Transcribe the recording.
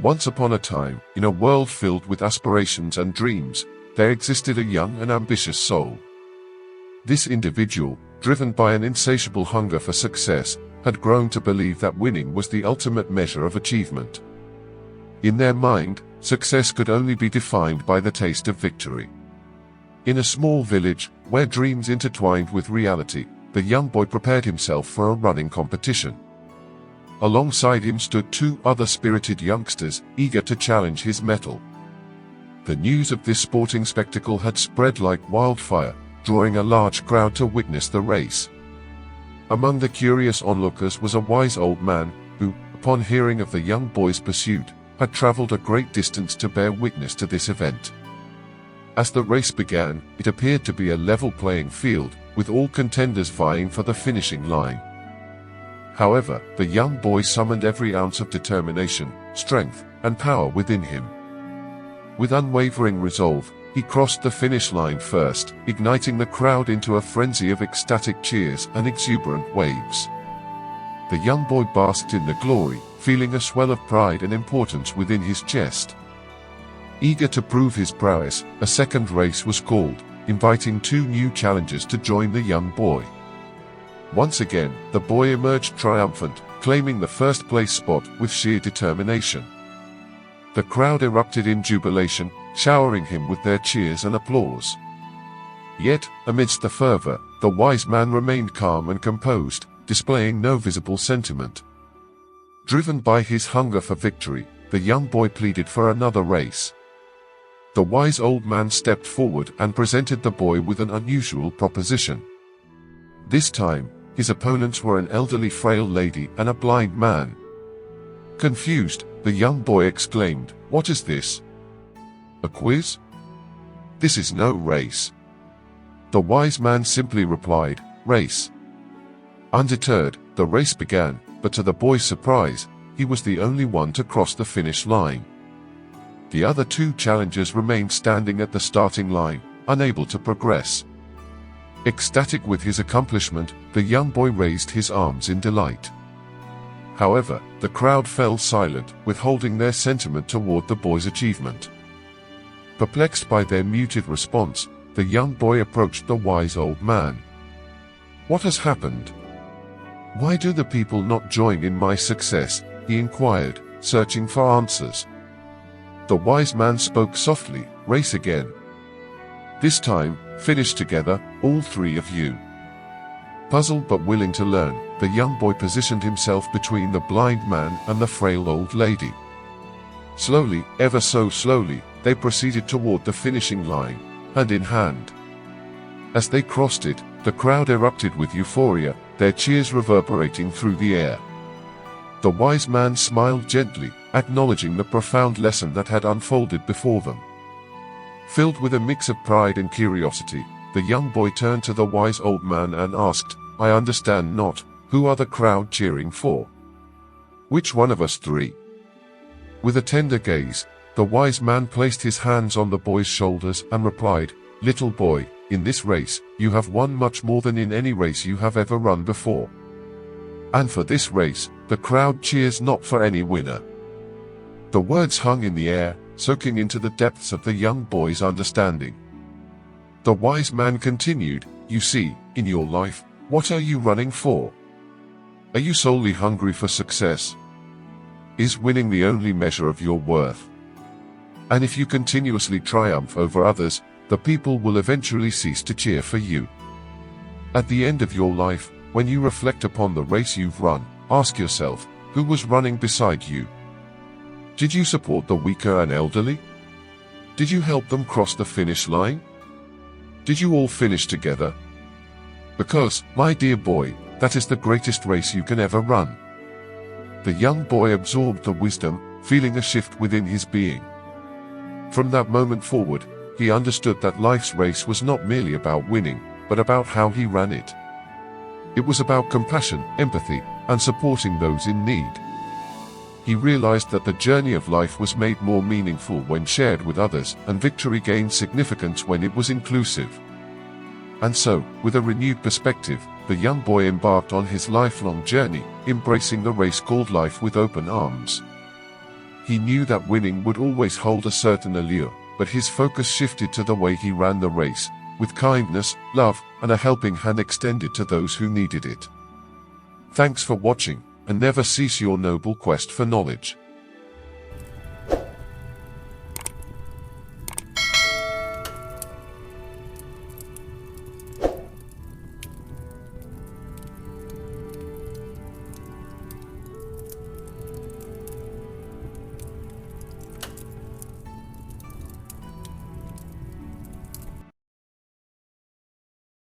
Once upon a time, in a world filled with aspirations and dreams, there existed a young and ambitious soul. This individual, driven by an insatiable hunger for success, had grown to believe that winning was the ultimate measure of achievement. In their mind, success could only be defined by the taste of victory. In a small village, where dreams intertwined with reality, the young boy prepared himself for a running competition. Alongside him stood two other spirited youngsters, eager to challenge his mettle. The news of this sporting spectacle had spread like wildfire, drawing a large crowd to witness the race. Among the curious onlookers was a wise old man, who, upon hearing of the young boy's pursuit, had traveled a great distance to bear witness to this event. As the race began, it appeared to be a level playing field, with all contenders vying for the finishing line. However, the young boy summoned every ounce of determination, strength, and power within him. With unwavering resolve, he crossed the finish line first, igniting the crowd into a frenzy of ecstatic cheers and exuberant waves. The young boy basked in the glory, feeling a swell of pride and importance within his chest. Eager to prove his prowess, a second race was called, inviting two new challengers to join the young boy. Once again, the boy emerged triumphant, claiming the first-place spot with sheer determination. The crowd erupted in jubilation, showering him with their cheers and applause. Yet, amidst the fervor, the wise man remained calm and composed, displaying no visible sentiment. Driven by his hunger for victory, the young boy pleaded for another race. The wise old man stepped forward and presented the boy with an unusual proposition. This time, his opponents were an elderly frail lady and a blind man. Confused, the young boy exclaimed, "What is this? A quiz? This is no race." The wise man simply replied, "Race." Undeterred, the race began, but to the boy's surprise, he was the only one to cross the finish line. The other two challengers remained standing at the starting line, unable to progress. Ecstatic with his accomplishment, the young boy raised his arms in delight. However, the crowd fell silent, withholding their sentiment toward the boy's achievement. Perplexed by their muted response, the young boy approached the wise old man. "What has happened? Why do the people not join in my success?" he inquired, searching for answers. The wise man spoke softly, "Race again. This time, finish together, all three of you." Puzzled but willing to learn, the young boy positioned himself between the blind man and the frail old lady. Slowly, ever so slowly, they proceeded toward the finishing line, hand in hand. As they crossed it, the crowd erupted with euphoria, their cheers reverberating through the air. The wise man smiled gently, acknowledging the profound lesson that had unfolded before them. Filled with a mix of pride and curiosity, the young boy turned to the wise old man and asked, "I understand not, who are the crowd cheering for? Which one of us three?" With a tender gaze, the wise man placed his hands on the boy's shoulders and replied, "Little boy, in this race, you have won much more than in any race you have ever run before. And for this race, the crowd cheers not for any winner." The words hung in the air, soaking into the depths of the young boy's understanding. The wise man continued, "You see, in your life, what are you running for? Are you solely hungry for success? Is winning the only measure of your worth? And if you continuously triumph over others, the people will eventually cease to cheer for you. At the end of your life, when you reflect upon the race you've run, ask yourself, who was running beside you? Did you support the weaker and elderly? Did you help them cross the finish line? Did you all finish together? Because, my dear boy, that is the greatest race you can ever run." The young boy absorbed the wisdom, feeling a shift within his being. From that moment forward, he understood that life's race was not merely about winning, but about how he ran it. It was about compassion, empathy, and supporting those in need. He realized that the journey of life was made more meaningful when shared with others, and victory gained significance when it was inclusive. And so, with a renewed perspective, the young boy embarked on his lifelong journey, embracing the race called life with open arms. He knew that winning would always hold a certain allure, but his focus shifted to the way he ran the race, with kindness, love, and a helping hand extended to those who needed it. Thanks for watching, and never cease your noble quest for knowledge.